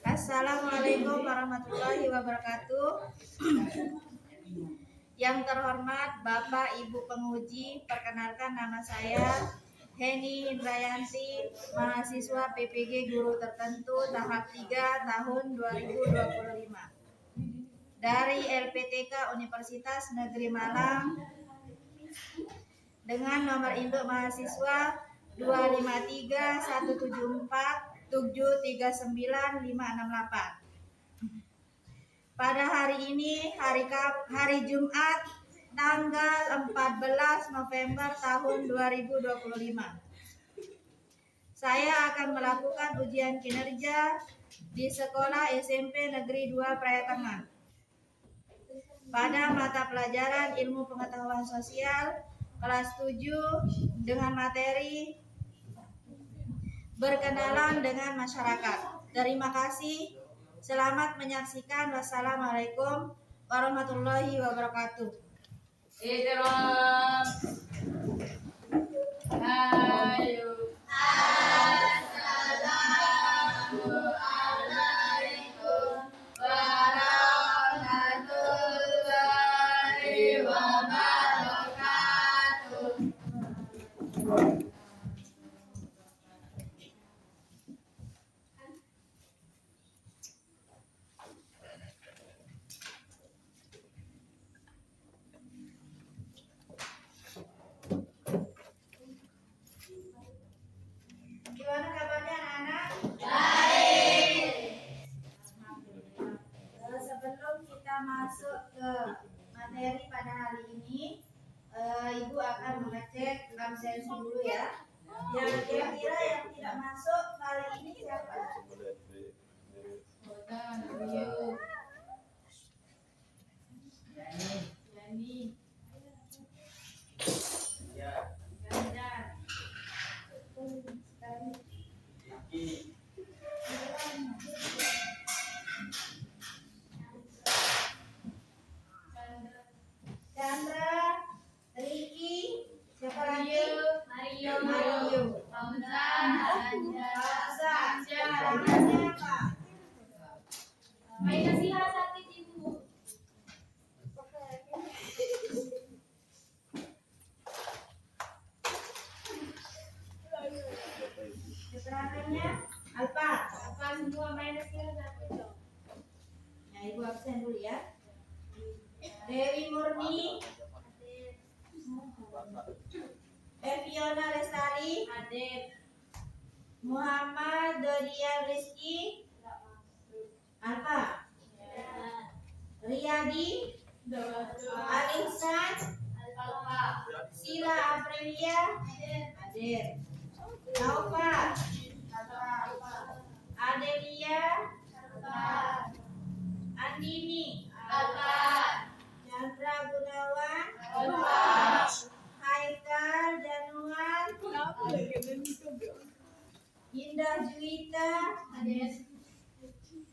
Assalamualaikum warahmatullahi wabarakatuh. Yang terhormat Bapak Ibu penguji, perkenalkan nama saya Heni Indrayanti, mahasiswa PPG Guru Tertentu tahap 3 tahun 2025 dari LPTK Universitas Negeri Malang dengan nomor induk mahasiswa 25317473958. Pada hari ini, hari Jumat, tanggal 14 November tahun 2025. Saya akan melakukan ujian kinerja di Sekolah SMP Negeri 2 Prayatengah pada mata pelajaran Ilmu Pengetahuan Sosial kelas 7 dengan materi berkenalan dengan masyarakat. Terima kasih. Selamat menyaksikan. Wassalamualaikum warahmatullahi wabarakatuh. Iteram. Ayo. Assalamualaikum warahmatullahi wabarakatuh. Gimana kabarnya anak-anak? Baik. Sebelum kita masuk ke materi pada hari ini, Ibu akan mengecek absensi dulu ya. Yang kira-kira yang tidak masuk kali ini siapa? Yani. Ganjar. Chandra, Ricky, siapa lagi? Mario. Hamzah. Namanya apa? Main nasihat hati ibu. Keterangannya Alfa. Apa semua main nasihat hati dong? Nah, Ibu absen dulu ya. Dewi Murni, Eviona Lestari, Hadir. Muhammad Dodian Rizky, Alfa. Riyadi, Alihsan, Alfa. Sila Aprilia, Hadir. Naufa, Adelia, Andini, Chandra Gunawan, Haikal Januar, Indah Juwita,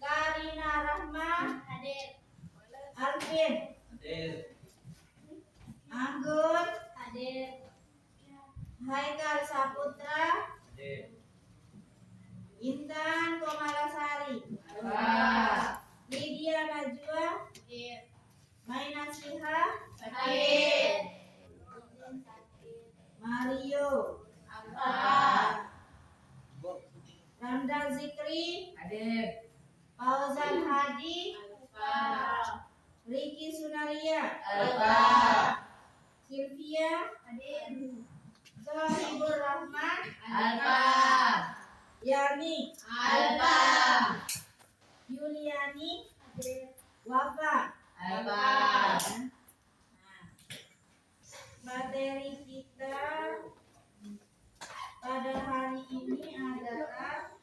Karina Rahma, Alvin, Anggun, Haikal Saputra, Intan Komalasari, Lydia Najwa, Maina Siha, Mario, Ramda Zikri, Fauzan Hadi, Ricky Sunaria, Sylvia, Zohibur Rahman, Yani, Yuliani, Wafa. Nah, materi kita pada hari ini adalah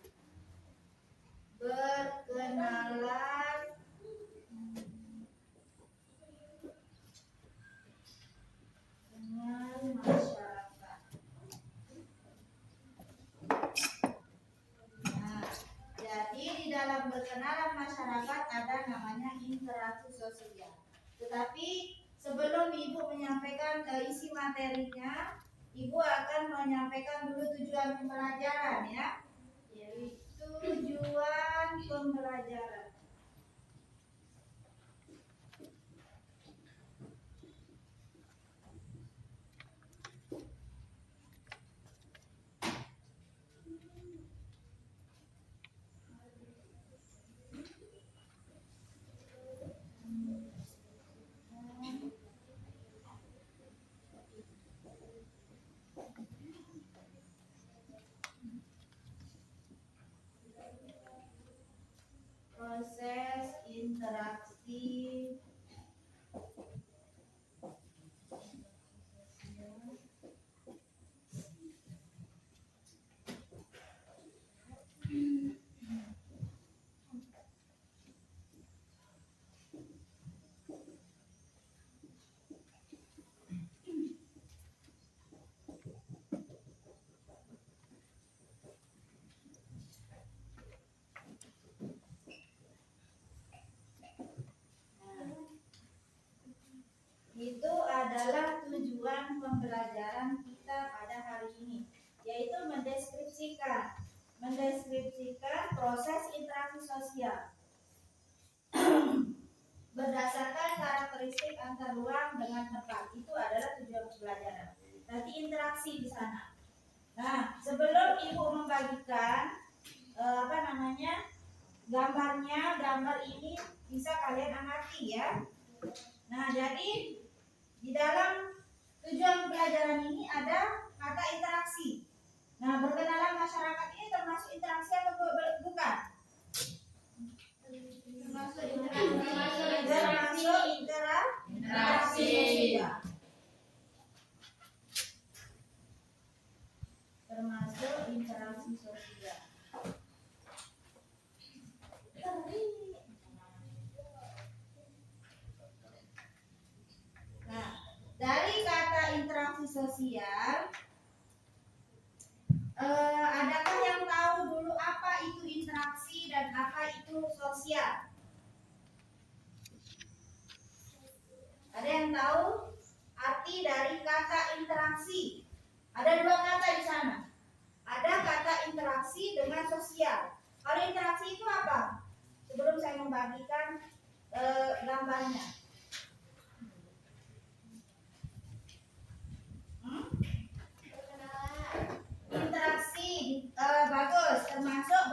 berkenalan dengan masyarakat. Nah, jadi di dalam berkenalan masyarakat ada namanya interaksi sosial. Tetapi sebelum Ibu menyampaikan isi materinya, Ibu akan menyampaikan dulu tujuan pembelajaran ya. pembelajaran. Proses interaksi itu adalah tujuan pembelajaran kita pada hari ini, yaitu mendeskripsikan proses interaksi sosial berdasarkan karakteristik antar ruang dengan tempat. Itu adalah tujuan pembelajaran. Nanti interaksi di sana. Nah, sebelum ibu membagikan gambar ini bisa kalian amati ya. Nah, jadi di dalam tujuan pembelajaran ini ada kata interaksi. Nah, berkenalan masyarakat ini termasuk interaksi atau bukan? Termasuk interaksi sosial. Termasuk interaksi sosial. Nah, dari kata interaksi sosial, adakah yang tahu dulu apa itu interaksi dan apa itu sosial? Ada yang tahu arti dari kata interaksi? Ada dua kata di sana. Ada kata interaksi dengan sosial. Kalau interaksi itu apa? Sebelum saya membagikan gambarnya. Interaksi bagus, termasuk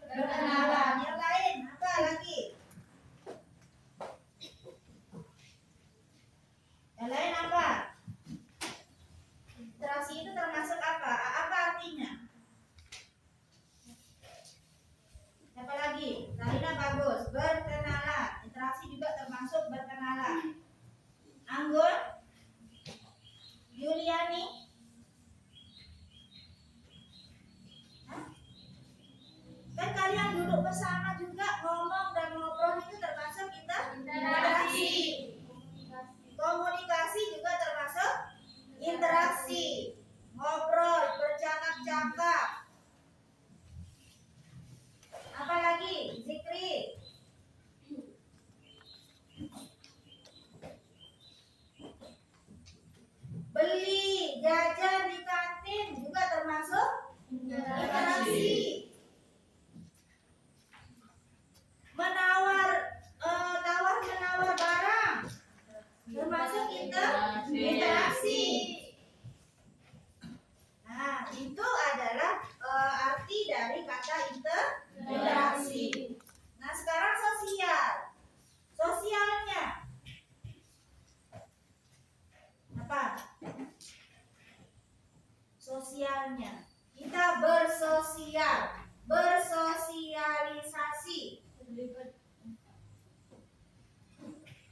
berkenalan. Yang lain apa lagi? Yang lain apa? Interaksi itu termasuk apa? Apa artinya? Siapa lagi? Karina bagus, berkenalan. Interaksi juga termasuk berkenalan. Anggun? Yuliani? Kan kalian duduk bersama juga, ngomong dan ngobrol itu termasuk interaksi. Komunikasi juga termasuk interaksi. Ngobrol, bercakap-cakap. Apalagi? Zikri. Beli, jajan di kantin juga termasuk interaksi. Tawar-menawar barang termasuk interaksi. Nah, itu adalah arti dari kata interaksi. Nah, sekarang sosialnya apa? Sosialnya kita bersosialisasi.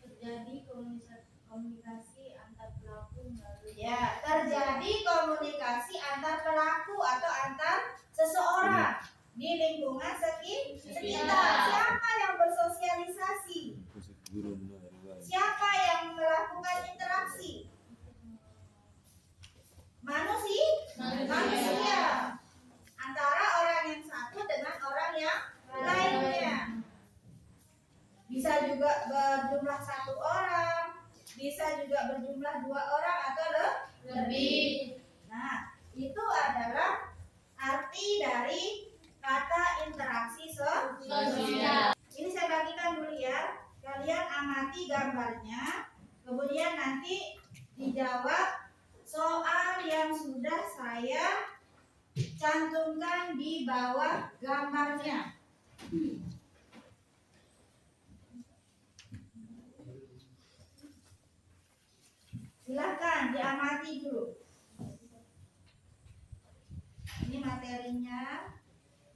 Terjadi komunikasi antar pelaku melalui terjadi komunikasi antar pelaku atau antar seseorang di lingkungan sekitar. Siapa yang bersosialisasi? Siapa yang melakukan interaksi? Manusia. Antara orang yang satu dengan orang yang lainnya. Bisa juga berjumlah satu orang, bisa juga berjumlah 2 orang atau lebih. Nah, itu adalah arti dari kata interaksi sosial. Siap. Ini saya bagikan dulu ya. Kalian amati gambarnya, kemudian nanti dijawab soal yang sudah saya cantumkan di bawah gambarnya. Silahkan diamati dulu. Ini materinya.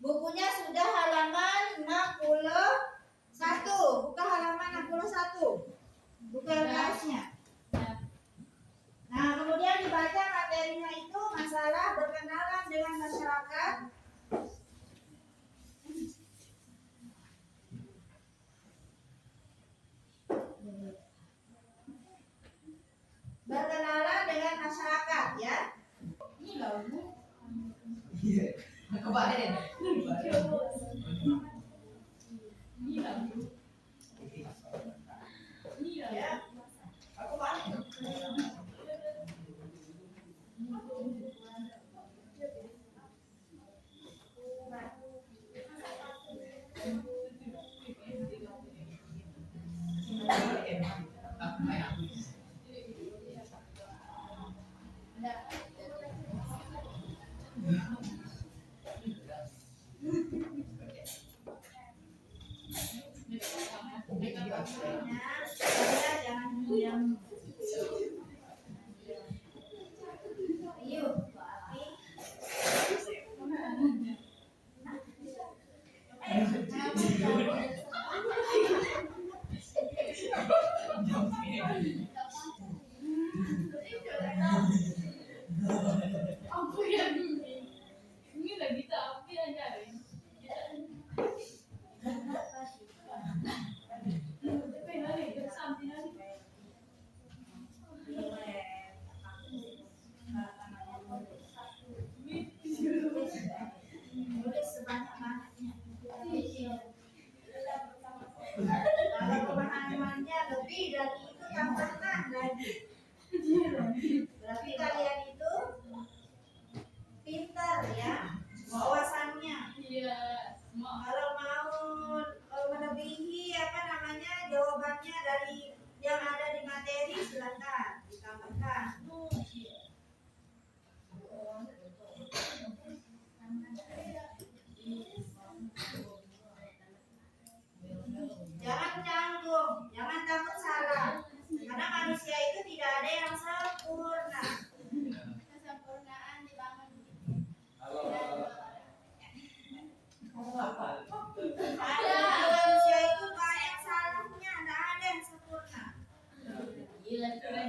Bukunya sudah halaman 61. Buka halaman 61. Buku LKS-nya. Nah, kemudian dibaca materinya itu masalah berkenalan dengan masyarakat. Berkenalan dengan masyarakat ya. Ini loh, Bu. Kemarin. Ya. Aku paling. Saya jangan diam. Yuk. Aku yang ini lagi tapi aja. Nulis sebanyak-banyaknya. Kalau pemahamannya lebih dari itu tambahkan lagi. Berarti kalian itu pintar ya wawasannya. Iya. Kalau mau melebihi jawabannya dari yang ada di materi silakan ditambahkan. Jangan canggung, jangan takut salah. Karena manusia itu tidak ada yang sempurna. Kesempurnaan dibangun. Ada manusia itu banyak salahnya, tidak ada yang sempurna.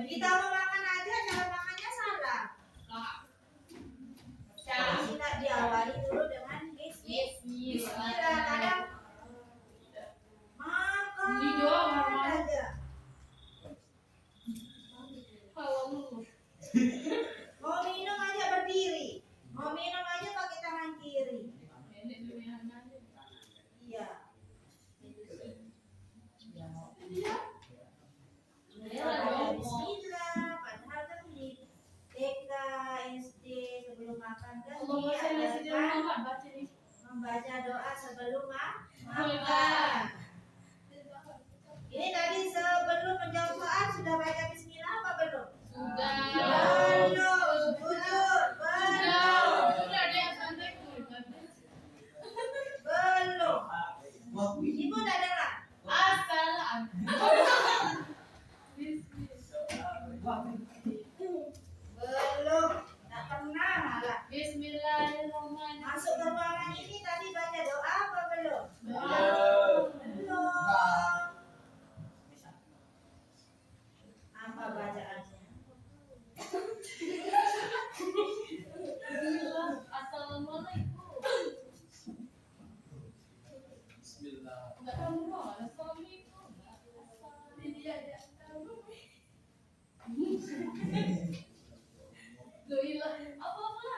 Kita mau makan aja, cara makannya salah. Tidak diawali dulu dengan bismillah. Kadang makan aja. Mau minum aja berdiri, mau minum aja pakai tangan kiri. Iya. Bismillah, padahal kan di TK, SD sebelum makan kan diajarkan membaca doa sebelum makan. Ini tadi sebelum menjawab soal sudah baca bismillah apa belum? Belum, jujur, belum. Ibu udah dengar? Belum, tak pernah malah. Bismillahirrahmanirrahim. Masuk ke ruangan ini tadi baca doa apa belum? Belum. Apa bacaannya? Assalamualaikum. Bismillah. Assalamualaikum. Loh, ilah. Apa-apa?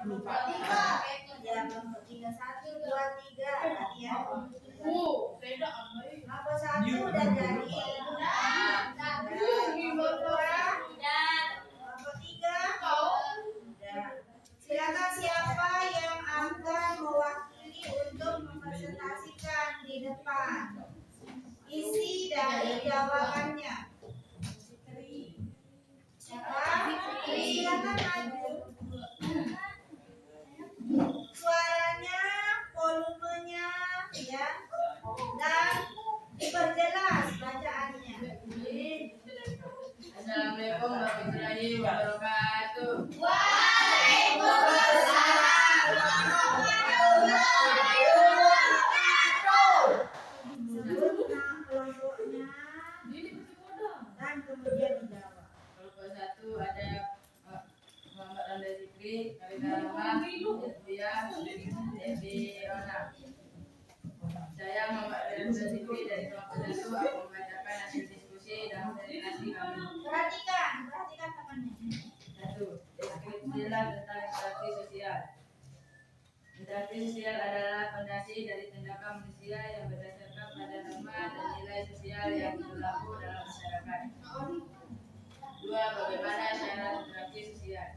lupa. Ya, kelompok 3 1 2 3 tadi ya. Beda sama ini. Kelompok 1 udah jadi. Kelompok 2, kelompok 3 udah. Silakan siapa yang akan mewakili untuk mempresentasikan di depan isi dari jawabannya. Siapa? Silakan maju. Suaranya, volumenya, ya, dan diperjelas bacaannya. Assalamualaikum warahmatullahi wabarakatuh. Sebut kelompoknya dan kemudian dijawab. Kelompok 1 ada Muhammad Randa Zikri, Kalina Rahma, Yasbia, Devi Rona. Saya Muhammad Randa Zikri dari kelompok 1 akan membacakan hasil diskusi dan presentasi kami. Perhatikan temannya. 1. Deskripsilah tentang interaksi sosial. Interaksi sosial adalah fondasi dari tindakan manusia yang berdasarkan pada norma dan nilai sosial yang berlaku dalam masyarakat. 2. Bagaimana syarat interaksi sosial?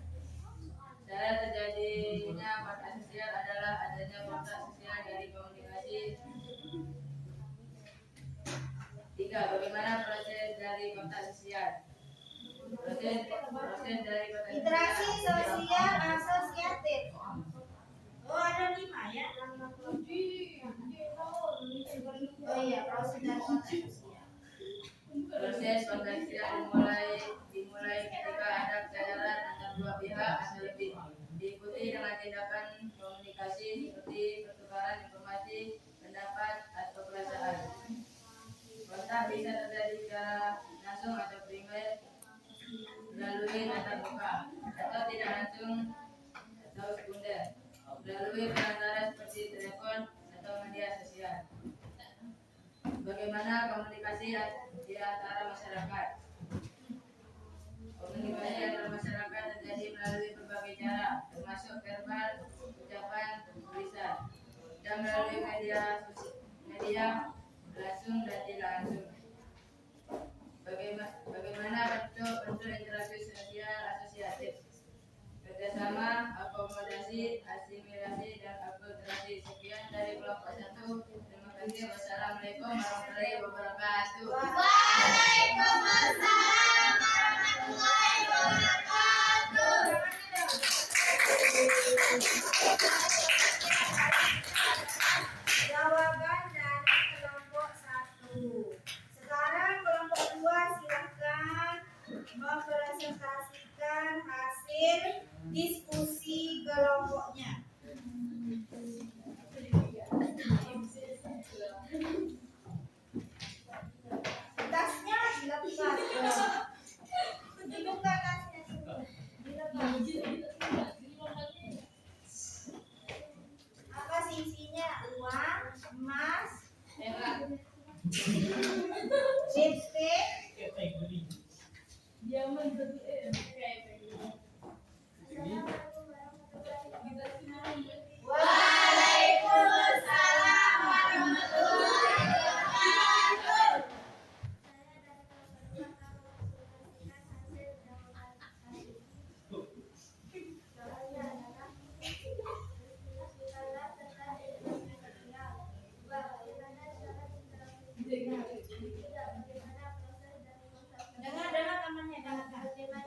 Syarat terjadinya kontak sosial adalah adanya kontak sosial dari komunikasi. 3. Bagaimana proses dari kontak sosial? Proses dari kontak Interaksi sosial asosiatif. Oh, ada 5 ya. Oh iya, proses dari kontak sosial. Proses kontak sosial dimulai ketika ada kesadaran antara dua pihak atau lebih, diikuti dengan tindakan komunikasi seperti pertukaran informasi, pendapat, atau perasaan. Kontak bisa terjadi secara langsung atau primer melalui tatap muka, atau tidak langsung atau sekunder melalui perantara seperti telepon atau media sosial. Bagaimana komunikasi di antara masyarakat? Komunikasi antara masyarakat terjadi melalui berbagai cara, termasuk verbal, ucapan, tulisan, dan melalui media langsung dan tidak langsung. Bagaimana bentuk interaksi sosial asosiatif? Kerjasama, akomodasi, asimilasi, dan akulturasi. Sekian dari kelompok 1. Terima kasih. Wassalamualaikum warahmatullahi wabarakatuh. Waalaikumsalam warahmatullahi wabarakatuh. Jawaban dari kelompok 1. Sekarang kelompok 2 silakan mempresentasikan hasil diskusi kelompoknya. Tasnya dilepas. Dibuka tasnya dulu. Dilepas. Apa sih isinya? Uang, emas, lipstick, Waalaikumsalam warahmatullahi wabarakatuh. Dengar temannya, dengar.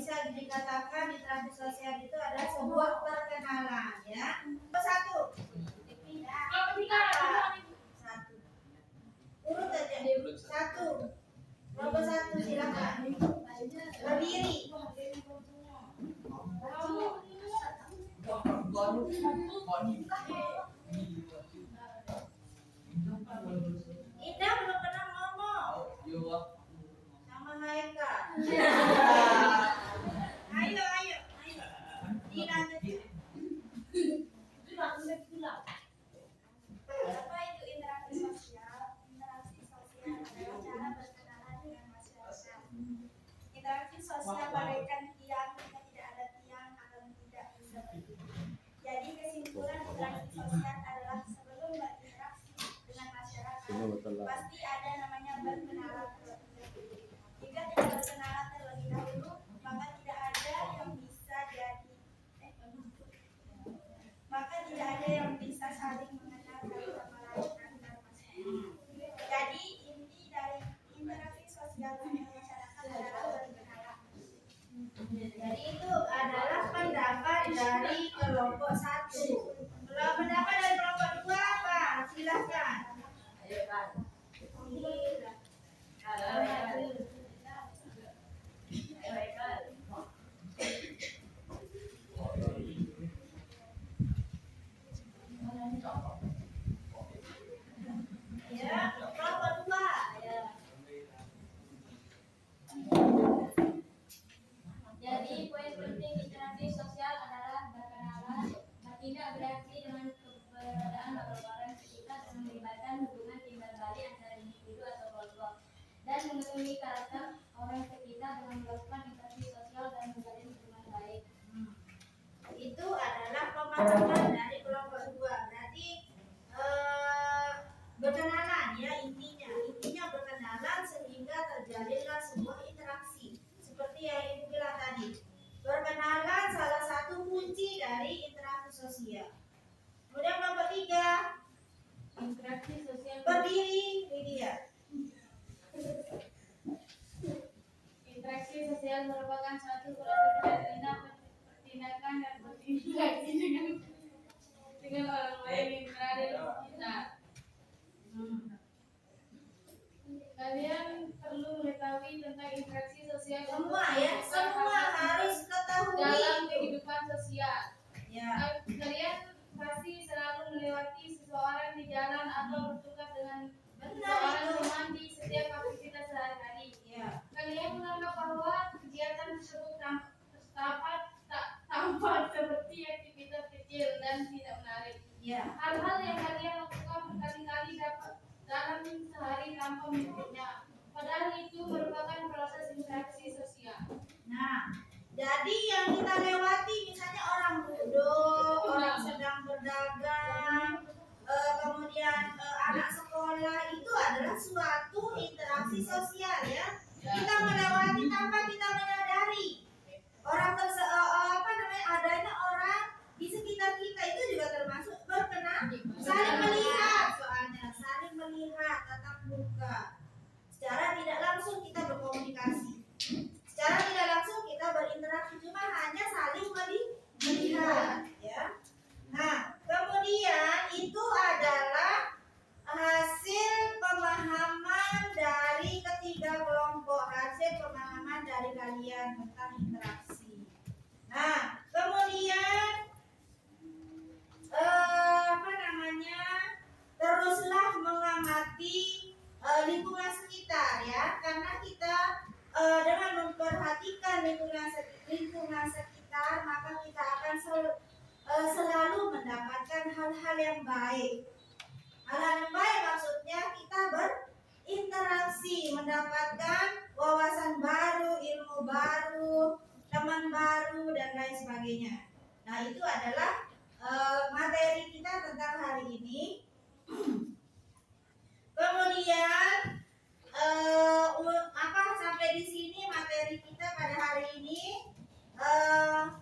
bisa dikatakan interaksi sosial itu adalah sebuah perkenalan, ya. Satu. Satu. Urut aja. Satu. Nomor satu silakan. Berdiri. Indah belum pernah ngomong sama Haika. Ayo. Dilanjut. Apa itu interaksi sosial? Interaksi sosial adalah cara berkenalan dengan masyarakat. Interaksi sosial bagaikan tiang, jika tidak ada tiang akan tidak bisa berdiri. Jadi kesimpulan interaksi sosial adalah sebelum berinteraksi dengan masyarakat, pasti ada namanya berkenalan terlebih dahulu. Jika tidak berkenalan terlebih dahulu, maka tidak ada yang bisa saling mengenal satu sama lain antar masyarakat. Jadi inti dari interaksi sosial dengan masyarakat adalah berkenalan. Jadi itu adalah pendapat dari kelompok 1. Kalau pendapat dari kelompok 2 apa? Silakan. Ayo kan. Ya, kelompok 2. Ya. Jadi poin penting interaksi sosial adalah berkenalan, bertindak bereaksi dengan keberadaan beberapa orang sekitar dan melibatkan hubungan timbal balik antara individu atau kelompok, dan mengetahui karakter orang sekitar dengan melakukan interaksi sosial dan menjalin hubungan baik. Itu adalah pemahaman dari kelompok 2. Berarti berkenalan, ya, intinya berkenalan sehingga terjalinlah sebuah interaksi seperti yang Ibu bilang tadi. Berkenalan salah satu kunci dari interaksi sosial. Kemudian kelompok 3, Interaksi sosial berdiri, Lydia. Interaksi sosial merupakan suatu proses tindakan dan berinteraksi dengan orang lain yang berada di sekitar. Kalian perlu mengetahui tentang interaksi sosial Semua harus ketahui dalam itu. kehidupan sosial. Ya, Kalian pasti selalu melewati seseorang di jalan atau bertukar dengan benar seseorang itu. teman di setiap aktivitas sehari-hari. Ya. Kalian menganggap bahwa kegiatan tersebut tampak seperti aktivitas kecil dan tidak menarik. Ya. Hal-hal yang kalian lakukan berkali-kali dapat dalam sehari tanpa menyebutnya. Padahal itu merupakan proses interaksi sosial. Nah, jadi yang kita lewati misalnya orang duduk, orang sedang berdagang, kemudian anak sekolah, itu adalah suatu interaksi sosial, ya. Kita melewati tanpa kita menyadari. Orang adanya orang di sekitar kita itu juga termasuk berkenan, saling melihat, soalnya saling melihat tatap muka. Secara tidak langsung kita berkomunikasi, secara tidak langsung kita berinteraksi, cuma hanya saling melihat, ya. Nah, kemudian itu adalah hasil pemahaman dari ketiga kelompok, hasil pemahaman dari kalian tentang interaksi. Nah, kemudian teruslah mengamati lingkungan sekitar, ya, karena kita dengan memperhatikan lingkungan sekitar, maka kita akan selalu mendapatkan hal-hal yang baik. Hal-hal yang baik maksudnya kita berinteraksi, mendapatkan wawasan baru, ilmu baru, teman baru, dan lain sebagainya. Nah, itu adalah materi kita tentang hari ini. Kemudian sampai di sini materi kita pada hari ini.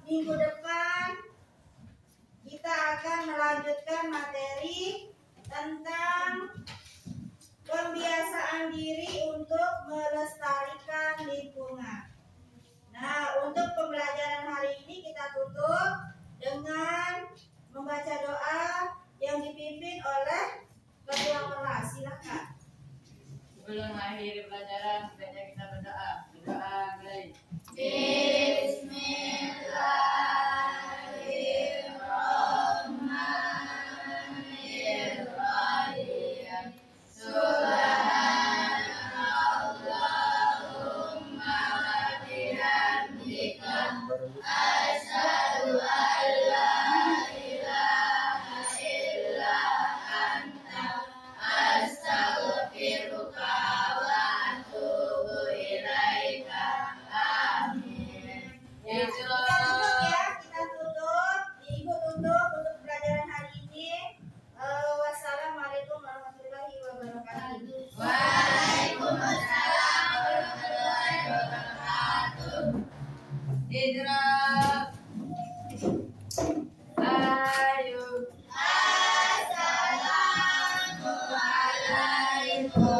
Minggu depan kita akan melanjutkan materi tentang pembiasaan diri untuk melestarikan lingkungan. Nah, untuk pembelajaran hari ini kita tutup dengan membaca doa yang dipimpin oleh ketua kelas. Silakan. Sebelum mengakhiri pelajaran, sebaiknya kita berdoa. Berdoa mulai. Bismillahirrahmanirrahim. Subhanallahumma wa bihamdika asyhadu an la ilaha illa anta astaghfiruka wa atubu ilaika. Amin. Ya, kita tutup ya, kita tutup. Ibu tutup untuk pelajaran hari ini. Wassalamualaikum warahmatullahi wabarakatuh. Waalaikumsalam warahmatullahi wabarakatuh. Idrak. Ayo. Assalamualaikum.